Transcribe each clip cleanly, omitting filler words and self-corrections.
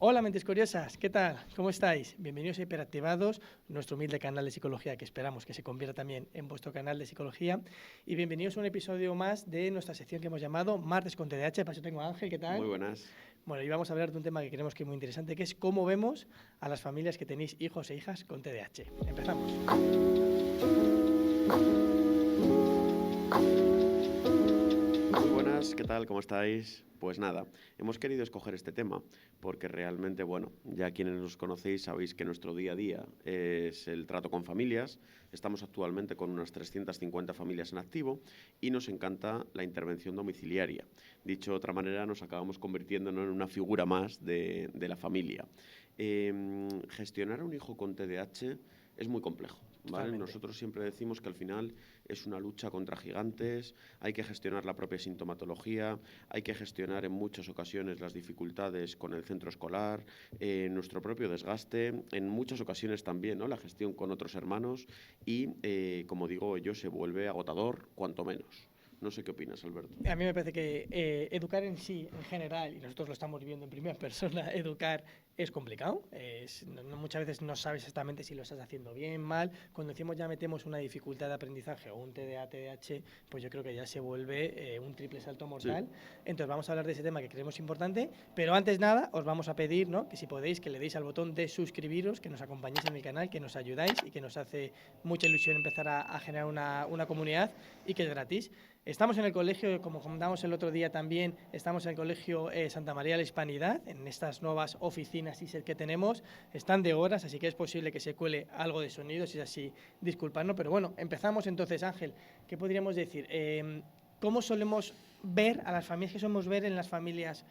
Hola, mentes curiosas, ¿qué tal? ¿Cómo estáis? Bienvenidos a Hiperactivados, nuestro humilde canal de psicología que esperamos que se convierta también en vuestro canal de psicología. Y bienvenidos a un episodio más de nuestra sección que hemos llamado Martes con TDAH. Para eso tengo a Ángel, ¿qué tal? Muy buenas. Bueno, y vamos a hablar de un tema que creemos que es muy interesante, que es cómo vemos a las familias que tenéis hijos e hijas con TDAH. Empezamos. Muy buenas, ¿qué tal? ¿Cómo estáis? Pues nada, hemos querido escoger este tema porque realmente, bueno, ya quienes nos conocéis sabéis que nuestro día a día es el trato con familias. Estamos actualmente con unas 350 familias en activo y nos encanta la intervención domiciliaria. Dicho de otra manera, nos acabamos convirtiéndonos en una figura más de la familia. Gestionar a un hijo con TDAH es muy complejo, ¿vale? Totalmente. Nosotros siempre decimos que al final es una lucha contra gigantes, hay que gestionar la propia sintomatología, hay que gestionar en muchas ocasiones las dificultades con el centro escolar, nuestro propio desgaste, en muchas ocasiones también, ¿no?, la gestión con otros hermanos y, como digo yo, se vuelve agotador, cuanto menos. No sé qué opinas, Alberto. A mí me parece que educar en sí, en general, y nosotros lo estamos viviendo en primera persona, educar es complicado. Muchas veces no sabes exactamente si lo estás haciendo bien, mal. Cuando decimos ya metemos una dificultad de aprendizaje o un TDA, TDAH, pues yo creo que ya se vuelve un triple salto Sí. mortal. Entonces vamos a hablar de ese tema que creemos importante, pero antes nada os vamos a pedir, ¿no?, que si podéis que le deis al botón de suscribiros, que nos acompañéis en el canal, que nos ayudáis y que nos hace mucha ilusión empezar a generar una comunidad y que es gratis. Estamos en el colegio, como comentamos el otro día también, estamos en el colegio Santa María de la Hispanidad, en estas nuevas oficinas ISET que tenemos, están de horas, así que es posible que se cuele algo de sonido, si es así, disculpadnos, pero bueno, empezamos entonces, Ángel, ¿qué podríamos decir? ¿Cómo solemos ver a las familias, qué solemos ver en las familias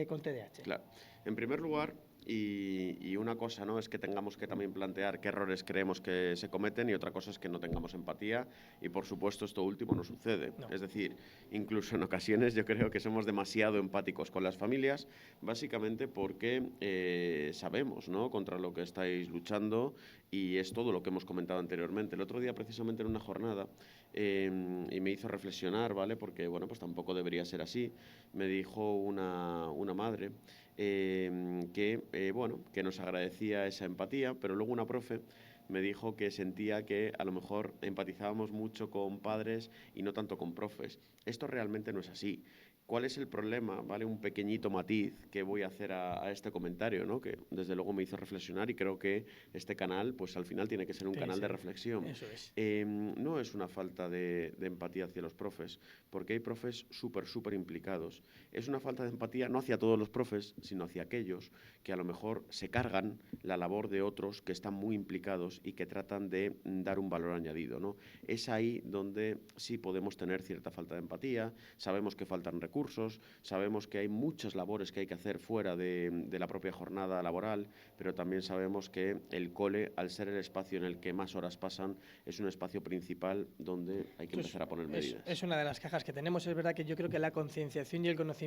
con TDAH? Claro. En primer lugar, y una cosa, ¿no?, es que tengamos que también plantear qué errores creemos que se cometen, y otra cosa es que no tengamos empatía, y por supuesto esto último no sucede. No. Es decir, incluso en ocasiones yo creo que somos demasiado empáticos con las familias, básicamente porque sabemos, ¿no?, contra lo que estáis luchando, y es todo lo que hemos comentado anteriormente. El otro día, precisamente en una jornada, y me hizo reflexionar, ¿vale?, porque bueno, pues tampoco debería ser así. Me dijo una madre que nos agradecía esa empatía, pero luego una profe me dijo que sentía que a lo mejor empatizábamos mucho con padres y no tanto con profes. Esto realmente no es así. ¿Cuál es el problema? ¿Vale? Un pequeñito matiz que voy a hacer a este comentario, ¿no?, que desde luego me hizo reflexionar, y creo que este canal, pues al final tiene que ser un canal de reflexión. Eso es. No es una falta de empatía hacia los profes, porque hay profes súper implicados. Es una falta de empatía no hacia todos los profes, sino hacia aquellos que a lo mejor se cargan la labor de otros que están muy implicados y que tratan de dar un valor añadido, ¿no? Es ahí donde sí podemos tener cierta falta de empatía. Sabemos que faltan recursos, sabemos que hay muchas labores que hay que hacer fuera de la propia jornada laboral, pero también sabemos que el cole, al ser el espacio en el que más horas pasan, es un espacio principal donde hay que empezar a poner medidas. Es una de las cajas que tenemos. Es verdad que yo creo que la concienciación y el conocimiento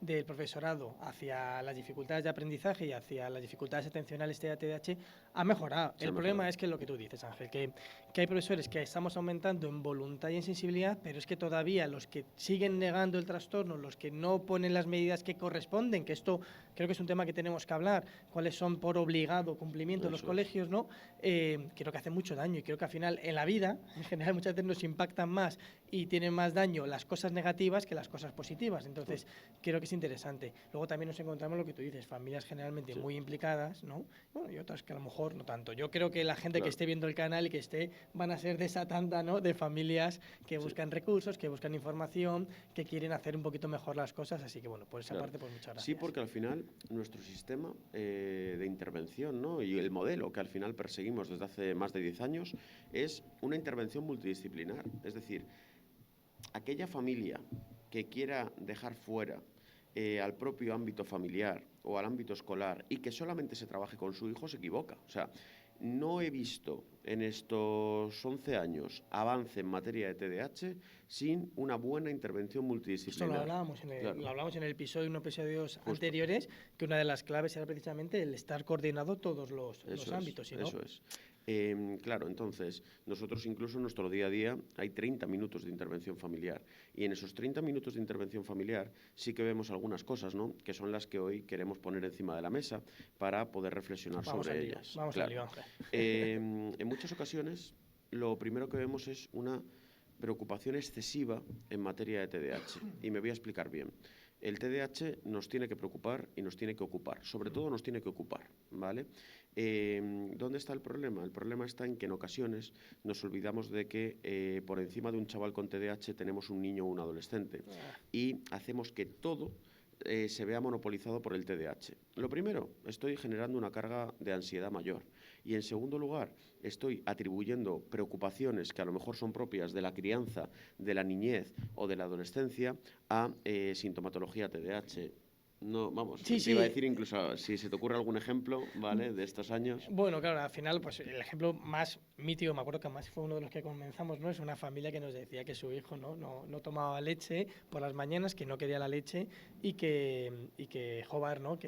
del profesorado hacia las dificultades de aprendizaje y hacia las dificultades atencionales de TDAH ha mejorado. El problema es que lo que tú dices, Ángel, que hay profesores que estamos aumentando en voluntad y en sensibilidad, pero es que todavía los que siguen negando el trastorno, los que no ponen las medidas que corresponden, que esto creo que es un tema que tenemos que hablar, cuáles son por obligado cumplimiento en los colegios, ¿no? Creo que hace mucho daño, y creo que al final en la vida, en general, muchas veces nos impactan más y tienen más daño las cosas negativas que las cosas positivas. Entonces, creo que es interesante. Luego también nos encontramos lo que tú dices, familias generalmente muy implicadas, ¿no? Bueno, y otras que a lo mejor no tanto. Yo creo que la gente que esté viendo el canal y que esté, van a ser de esa tanda, ¿no?, de familias que buscan recursos, que buscan información, que quieren hacer un poquito mejor las cosas. Así que, bueno, por esa parte, pues muchas gracias. Sí, porque al final nuestro sistema de intervención, ¿no?, y el modelo que al final perseguimos desde hace más de 10 años es una intervención multidisciplinar. Es decir, aquella familia que quiera dejar fuera al propio ámbito familiar o al ámbito escolar y que solamente se trabaje con su hijo se equivoca. O sea, no he visto en estos 11 años avance en materia de TDAH sin una buena intervención multidisciplinar. Esto lo hablábamos Claro. lo hablábamos en el episodio, en unos episodios Justo. anteriores, que una de las claves era precisamente el estar coordinado todos los ámbitos. ¿Sí, no? Eso es. Claro, entonces, nosotros incluso en nuestro día a día hay 30 minutos de intervención familiar. Y en esos 30 minutos de intervención familiar sí que vemos algunas cosas, ¿no?, que son las que hoy queremos poner encima de la mesa para poder reflexionar sobre ellas. Vamos Claro. al lío, Ángel. En muchas ocasiones, lo primero que vemos es una preocupación excesiva en materia de TDAH. Y me voy a explicar bien. El TDAH nos tiene que preocupar y nos tiene que ocupar. Sobre todo nos tiene que ocupar, ¿vale? ¿Dónde está el problema? El problema está en que en ocasiones nos olvidamos de que por encima de un chaval con TDAH tenemos un niño o un adolescente y hacemos que todo se vea monopolizado por el TDAH. Lo primero, estoy generando una carga de ansiedad mayor. Y en segundo lugar, estoy atribuyendo preocupaciones que a lo mejor son propias de la crianza, de la niñez o de la adolescencia a sintomatología TDAH. No, vamos, Sí, te iba a sí. decir incluso si se te ocurre algún ejemplo, ¿vale?, de estos años. Bueno, claro, al final, pues el ejemplo más mítico, me acuerdo que más fue uno de los que comenzamos, ¿no? Es una familia que nos decía que su hijo no tomaba leche por las mañanas, que no quería la leche y que Hobart, ¿no?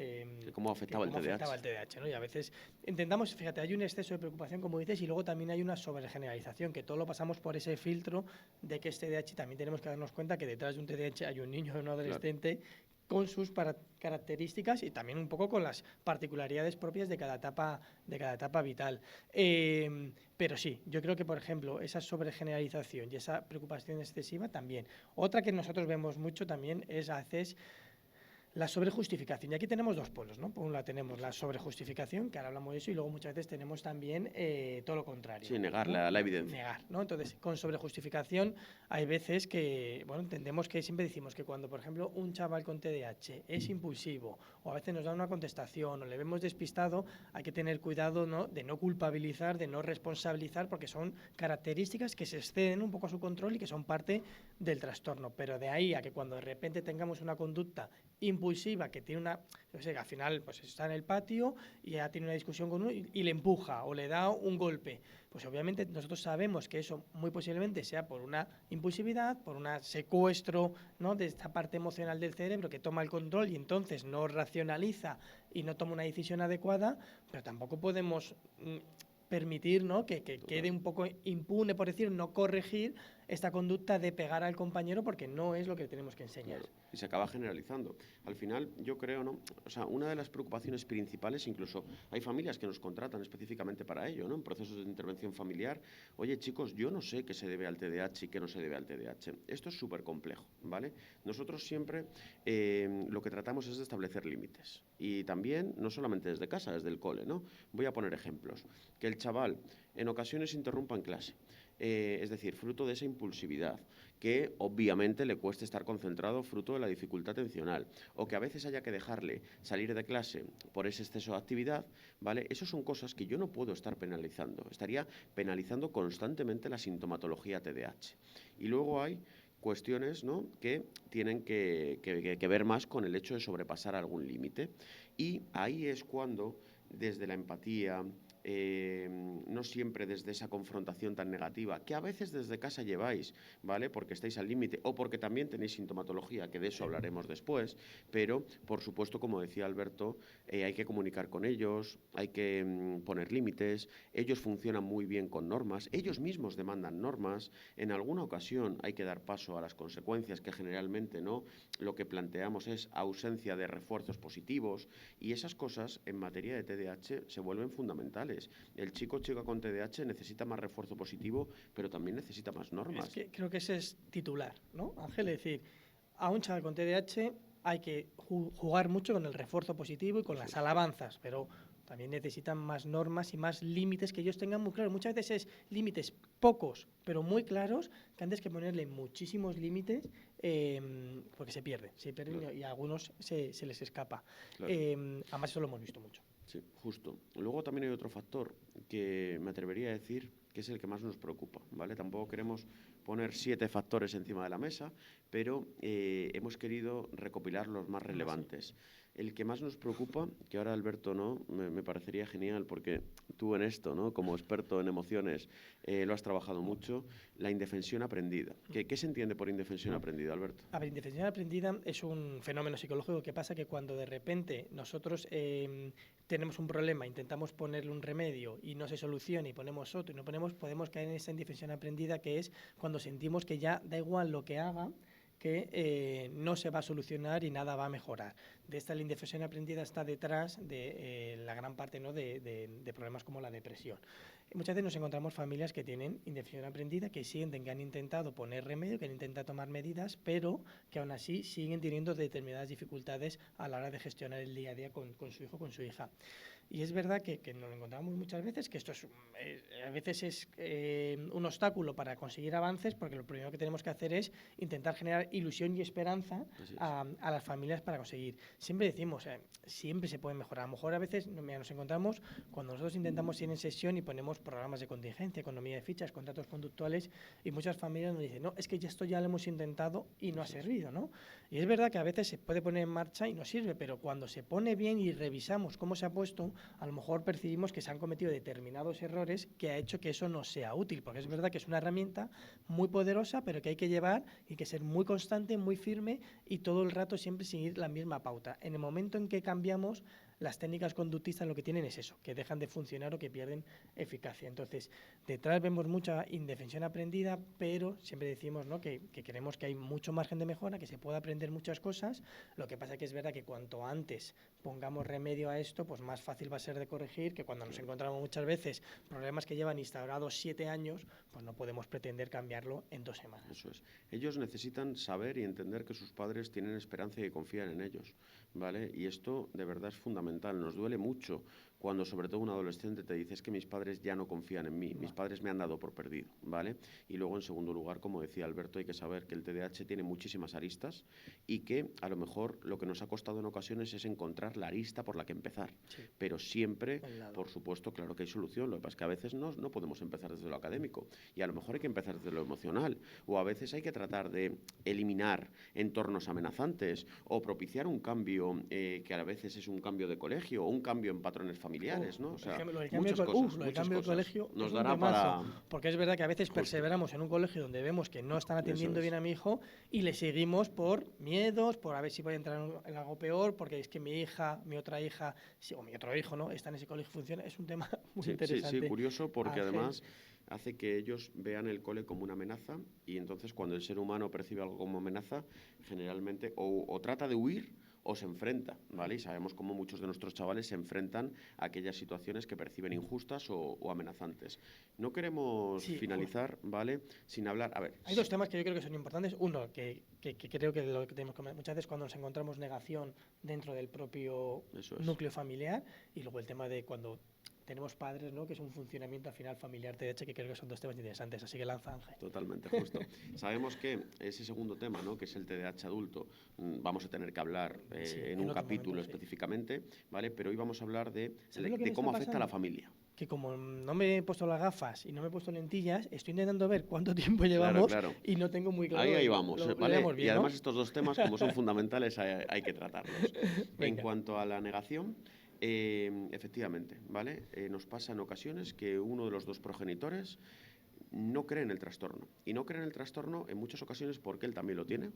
¿Cómo afectaba el TDAH? El TDAH, ¿no? Y a veces intentamos, fíjate, hay un exceso de preocupación, como dices, y luego también hay una sobregeneralización, que todo lo pasamos por ese filtro de que es TDAH. También tenemos que darnos cuenta que detrás de un TDAH hay un niño o un adolescente, claro, con sus características y también un poco con las particularidades propias de cada etapa vital. Pero sí, yo creo que, por ejemplo, esa sobregeneralización y esa preocupación excesiva también. Otra que nosotros vemos mucho también es a veces la sobrejustificación. Y aquí tenemos dos polos, ¿no? Por un lado tenemos la sobrejustificación, que ahora hablamos de eso, y luego muchas veces tenemos también todo lo contrario. Sí, negar, ¿no? la evidencia. Negar, ¿no? Entonces, con sobrejustificación hay veces que, bueno, entendemos que siempre decimos que cuando, por ejemplo, un chaval con TDAH es impulsivo o a veces nos da una contestación o le vemos despistado, hay que tener cuidado, ¿no?, de no culpabilizar, de no responsabilizar, porque son características que se exceden un poco a su control y que son parte del trastorno. Pero de ahí a que cuando de repente tengamos una conducta impulsiva que tiene una, no sé, al final pues está en el patio y ya tiene una discusión con uno y le empuja o le da un golpe, pues obviamente nosotros sabemos que eso muy posiblemente sea por una impulsividad, por un secuestro, ¿no?, de esta parte emocional del cerebro que toma el control y entonces no racionaliza y no toma una decisión adecuada, pero tampoco podemos permitir, ¿no?, que quede un poco impune, por decir, no corregir esta conducta de pegar al compañero porque no es lo que tenemos que enseñar. Claro, y se acaba generalizando. Al final, yo creo, ¿no?, o sea, una de las preocupaciones principales, incluso hay familias que nos contratan específicamente para ello, ¿no?, en procesos de intervención familiar. Oye, chicos, yo no sé qué se debe al TDAH y qué no se debe al TDAH. Esto es súper complejo, ¿vale? Nosotros siempre lo que tratamos es de establecer límites. Y también, no solamente desde casa, desde el cole, ¿no? Voy a poner ejemplos. Que el chaval en ocasiones interrumpa en clase. Es decir, fruto de esa impulsividad, que obviamente le cueste estar concentrado fruto de la dificultad atencional, o que a veces haya que dejarle salir de clase por ese exceso de actividad, ¿vale? Esas son cosas que yo no puedo estar penalizando. Estaría penalizando constantemente la sintomatología TDAH. Y luego hay cuestiones, ¿no?, que tienen que ver más con el hecho de sobrepasar algún límite. Y ahí es cuando, desde la empatía, no siempre desde esa confrontación tan negativa, que a veces desde casa lleváis, ¿vale?, porque estáis al límite o porque también tenéis sintomatología, que de eso hablaremos después, pero, por supuesto, como decía Alberto, hay que comunicar con ellos, hay que poner límites, ellos funcionan muy bien con normas, ellos mismos demandan normas, en alguna ocasión hay que dar paso a las consecuencias, que generalmente, ¿no?, lo que planteamos es ausencia de refuerzos positivos, y esas cosas en materia de TDAH se vuelven fundamentales. El chico o chica con TDAH necesita más refuerzo positivo, pero también necesita más normas. Es que creo que ese es titular, ¿no, Ángel? Es decir, a un chaval con TDAH hay que jugar mucho con el refuerzo positivo y con las alabanzas, pero también necesitan más normas y más límites que ellos tengan muy claros. Muchas veces es límites pocos, pero muy claros, que antes que ponerle muchísimos límites, porque se pierden claro, y a algunos se les escapa. Claro. Además, eso lo hemos visto mucho. Sí, justo. Luego también hay otro factor que me atrevería a decir que es el que más nos preocupa, ¿vale? Tampoco queremos poner 7 factores encima de la mesa, pero hemos querido recopilar los más relevantes. El que más nos preocupa, que ahora Alberto no, me parecería genial, porque tú en esto, ¿no? Como experto en emociones, lo has trabajado mucho, la indefensión aprendida. ¿Qué se entiende por indefensión aprendida, Alberto? A ver, indefensión aprendida es un fenómeno psicológico que pasa que cuando de repente nosotros tenemos un problema, intentamos ponerle un remedio y no se soluciona y ponemos otro y no ponemos, podemos caer en esa indefensión aprendida, que es cuando sentimos que ya da igual lo que haga, que no se va a solucionar y nada va a mejorar. De esta la indefensión aprendida está detrás de la gran parte, ¿no?, de problemas como la depresión. Muchas veces nos encontramos familias que tienen indefensión aprendida, que sienten que han intentado poner remedio, que han intentado tomar medidas, pero que aún así siguen teniendo determinadas dificultades a la hora de gestionar el día a día con su hijo o con su hija. Y es verdad que nos lo encontramos muchas veces, que esto a veces es un obstáculo para conseguir avances, porque lo primero que tenemos que hacer es intentar generar ilusión y esperanza a las familias para conseguir. Siempre decimos, siempre se puede mejorar. A lo mejor a veces nos encontramos cuando nosotros intentamos ir en sesión y ponemos programas de contingencia, economía de fichas, contratos conductuales, y muchas familias nos dicen, no, es que ya esto ya lo hemos intentado y no ha servido, ¿no? Y es verdad que a veces se puede poner en marcha y no sirve, pero cuando se pone bien y revisamos cómo se ha puesto, a lo mejor percibimos que se han cometido determinados errores que ha hecho que eso no sea útil, porque es verdad que es una herramienta muy poderosa, pero que hay que llevar y que ser muy constante, muy firme y todo el rato siempre seguir la misma pauta. En el momento en que cambiamos, las técnicas conductistas lo que tienen es eso, que dejan de funcionar o que pierden eficacia. Entonces, detrás vemos mucha indefensión aprendida, pero siempre decimos, ¿no?, que creemos que hay mucho margen de mejora, que se puede aprender muchas cosas. Lo que pasa es que es verdad que cuanto antes pongamos remedio a esto, pues más fácil va a ser de corregir, que cuando nos encontramos muchas veces problemas que llevan instaurados 7 años, pues no podemos pretender cambiarlo en 2 semanas. Eso es. Ellos necesitan saber y entender que sus padres tienen esperanza y que confían en ellos, ¿vale? Y esto de verdad es fundamental. Nos duele mucho cuando sobre todo un adolescente te dice, es que mis padres ya no confían en mí, mis padres me han dado por perdido, ¿vale? Y luego, en segundo lugar, como decía Alberto, hay que saber que el TDAH tiene muchísimas aristas y que a lo mejor lo que nos ha costado en ocasiones es encontrar la arista por la que empezar. Sí. Pero siempre, por supuesto, claro que hay solución. Lo que pasa es que a veces no podemos empezar desde lo académico y a lo mejor hay que empezar desde lo emocional, o a veces hay que tratar de eliminar entornos amenazantes o propiciar un cambio que a veces es un cambio de colegio o un cambio en patrones familiares, ¿no? O sea, muchas cosas. Lo del cambio de colegio nos dará para... Porque es verdad que a veces perseveramos en un colegio donde vemos que no están atendiendo bien a mi hijo y le seguimos por miedos, por a ver si voy a entrar en algo peor, porque es que mi hija, mi otra hija o mi otro hijo, ¿no?, está en ese colegio y funciona. Es un tema muy interesante. Sí, curioso, porque además hace que ellos vean el cole como una amenaza y entonces cuando el ser humano percibe algo como amenaza, generalmente o trata de huir o se enfrenta, ¿vale? Y sabemos cómo muchos de nuestros chavales se enfrentan a aquellas situaciones que perciben injustas o amenazantes. No queremos finalizar, ¿vale?, sin hablar... A ver, hay 2 temas que yo creo que son importantes. Uno, que creo que lo que tenemos que... Muchas veces cuando nos encontramos negación dentro del propio núcleo familiar, y luego el tema de cuando tenemos padres, ¿no?, que es un funcionamiento al final familiar TDAH, que creo que son 2 temas interesantes, así que lanza, Ángel. Totalmente, justo. Sabemos que ese segundo tema, ¿no?, que es el TDAH adulto, vamos a tener que hablar en un capítulo específicamente, ¿vale? Pero hoy vamos a hablar de cómo afecta a la familia. Que como no me he puesto las gafas y no me he puesto lentillas, estoy intentando ver cuánto tiempo llevamos y no tengo muy claro. Ahí vamos, ¿vale? Bien, y además, ¿no?, estos 2 temas, como son fundamentales, hay que tratarlos. En cuanto a la negación, efectivamente, ¿vale? Nos pasa en ocasiones que uno de los 2 progenitores no cree en el trastorno. Y no cree en el trastorno en muchas ocasiones porque él también lo tiene.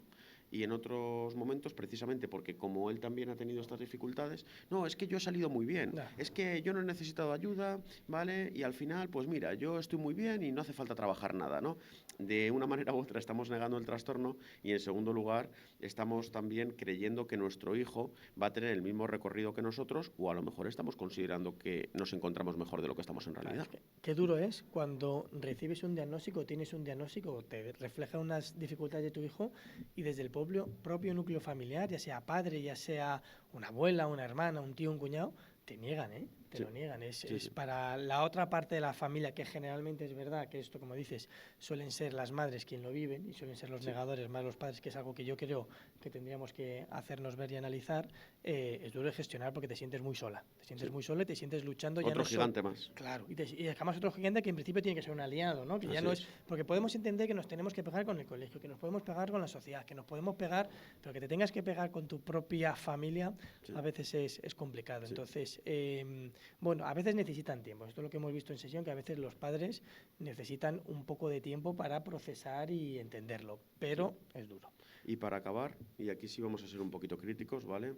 Y en otros momentos, precisamente porque como él también ha tenido estas dificultades, no, es que yo he salido muy bien, es que yo no he necesitado ayuda, ¿vale? Y al final, pues mira, yo estoy muy bien y no hace falta trabajar nada, ¿no? De una manera u otra estamos negando el trastorno y, en segundo lugar, estamos también creyendo que nuestro hijo va a tener el mismo recorrido que nosotros, o a lo mejor estamos considerando que nos encontramos mejor de lo que estamos en realidad. Qué duro es cuando recibes un diagnóstico, tienes un diagnóstico, te refleja unas dificultades de tu hijo y desde el propio núcleo familiar, ya sea padre, ya sea una abuela, una hermana, un tío, un cuñado, te niegan, ¿eh? te Sí. lo niegan. Es Sí. para la otra parte de la familia, que generalmente es verdad que esto, como dices, suelen ser las madres quien lo viven y suelen ser los Sí. negadores más los padres, que es algo que yo creo que tendríamos que hacernos ver y analizar. Es duro de gestionar porque te sientes muy sola. Te sientes Sí. muy sola y te sientes luchando. Ya Otro no es gigante más. Claro, y además otro gigante que en principio tiene que ser un aliado, ¿no? Que ya Así no es. porque podemos entender que nos tenemos que pegar con el colegio, que nos podemos pegar con la sociedad, que nos podemos pegar, pero que te tengas que pegar con tu propia familia Sí. a veces es complicado. Sí. Entonces, bueno, a veces necesitan tiempo. Esto es lo que hemos visto en sesión, que a veces los padres necesitan un poco de tiempo para procesar y entenderlo, pero es duro. Y para acabar, y aquí sí vamos a ser un poquito críticos, ¿vale?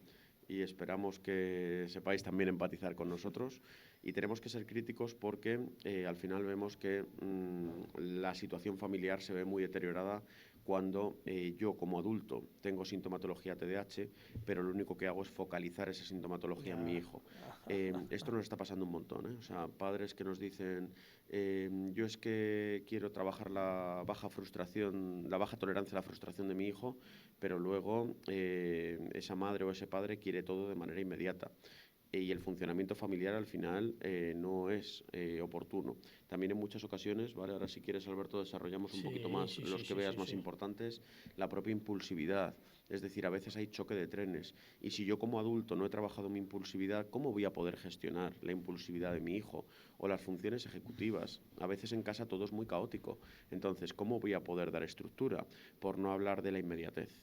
Y esperamos que sepáis también empatizar con nosotros. Y tenemos que ser críticos porque al final vemos que la situación familiar se ve muy deteriorada cuando yo como adulto tengo sintomatología TDAH, pero lo único que hago es focalizar esa sintomatología en mi hijo. Esto nos está pasando un montón, ¿eh? O sea, padres que nos dicen, yo es que quiero trabajar la baja frustración, la baja tolerancia a la frustración de mi hijo, pero luego esa madre o ese padre quiere todo de manera inmediata. Y el funcionamiento familiar al final no es oportuno. También en muchas ocasiones, ¿vale? Ahora si quieres, Alberto, desarrollamos un poquito más los que veas más importantes, la propia impulsividad. Es decir, a veces hay choque de trenes. Y si yo como adulto no he trabajado mi impulsividad, ¿cómo voy a poder gestionar la impulsividad de mi hijo? O las funciones ejecutivas. A veces en casa todo es muy caótico. Entonces, ¿cómo voy a poder dar estructura? Por no hablar de la inmediatez.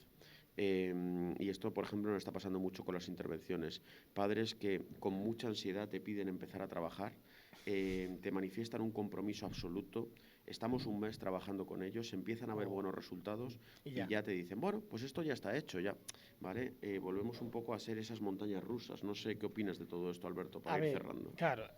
Y esto, por ejemplo, nos está pasando mucho con las intervenciones. Padres que con mucha ansiedad te piden empezar a trabajar, te manifiestan un compromiso absoluto, estamos un mes trabajando con ellos, empiezan a ver buenos resultados y ya te dicen, bueno, pues esto ya está hecho, ya, ¿vale? Volvemos un poco a ser esas montañas rusas. No sé qué opinas de todo esto, Alberto, para ir cerrando. Claro,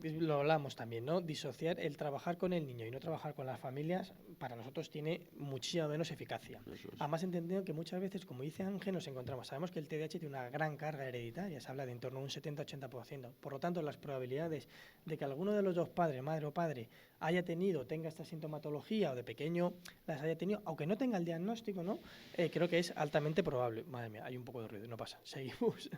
lo hablamos también, ¿no? Disociar, el trabajar con el niño y no trabajar con las familias, para nosotros tiene muchísima menos eficacia. Además, entendiendo que muchas veces, como dice Ángel, nos encontramos, sabemos que el TDAH tiene una gran carga hereditaria, se habla de en torno a un 70-80%. Por lo tanto, las probabilidades de que alguno de los dos padres, madre o padre, tenga esta sintomatología o de pequeño las haya tenido, aunque no tenga el diagnóstico, ¿no? Creo que es altamente probable. Madre mía, hay un poco de ruido, no pasa, seguimos.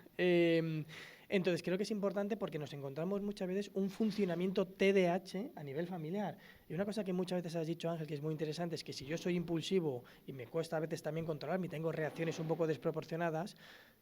Entonces, creo que es importante porque nos encontramos muchas veces un funcionamiento TDAH a nivel familiar. Y una cosa que muchas veces has dicho, Ángel, que es muy interesante, es que si yo soy impulsivo y me cuesta a veces también controlarme y tengo reacciones un poco desproporcionadas,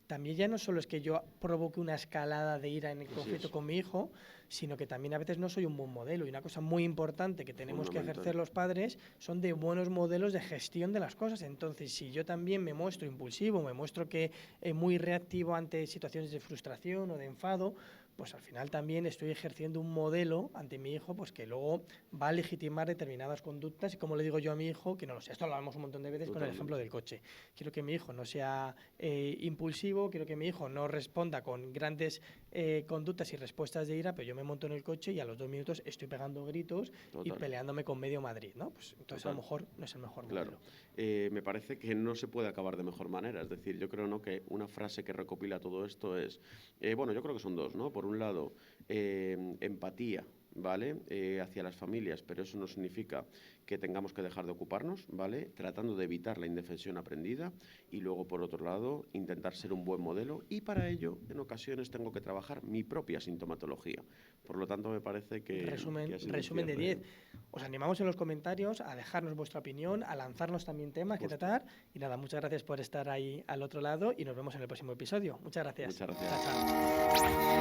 también ya no solo es que yo provoque una escalada de ira en el conflicto con mi hijo, sino que también a veces no soy un buen modelo. Y una cosa muy importante que tenemos que ejercer los padres son de buenos modelos de gestión de las cosas. Entonces, si yo también me muestro impulsivo, me muestro que muy reactivo ante situaciones de frustración o de enfado, pues al final también estoy ejerciendo un modelo ante mi hijo pues que luego va a legitimar determinadas conductas. Y como le digo yo a mi hijo, que no lo sé, esto lo hablamos un montón de veces con el ejemplo del coche. Quiero que mi hijo no sea impulsivo, quiero que mi hijo no responda con grandes conductas y respuestas de ira, pero yo me monto en el coche y a los 2 minutos estoy pegando gritos y peleándome con medio Madrid, ¿no? Pues entonces a lo mejor no es el mejor modelo. Me parece que no se puede acabar de mejor manera. Es decir, yo creo, ¿no?, que una frase que recopila todo esto es, bueno, yo creo que son dos, ¿no? Por un lado, empatía, ¿vale? Hacia las familias, pero eso no significa que tengamos que dejar de ocuparnos, ¿vale? Tratando de evitar la indefensión aprendida y luego, por otro lado, intentar ser un buen modelo y para ello, en ocasiones, tengo que trabajar mi propia sintomatología. Por lo tanto, me parece que... Resumen de 10. Os animamos en los comentarios a dejarnos vuestra opinión, a lanzarnos también temas que tratar y nada, muchas gracias por estar ahí al otro lado y nos vemos en el próximo episodio. Muchas gracias. Muchas gracias. Chao, chao.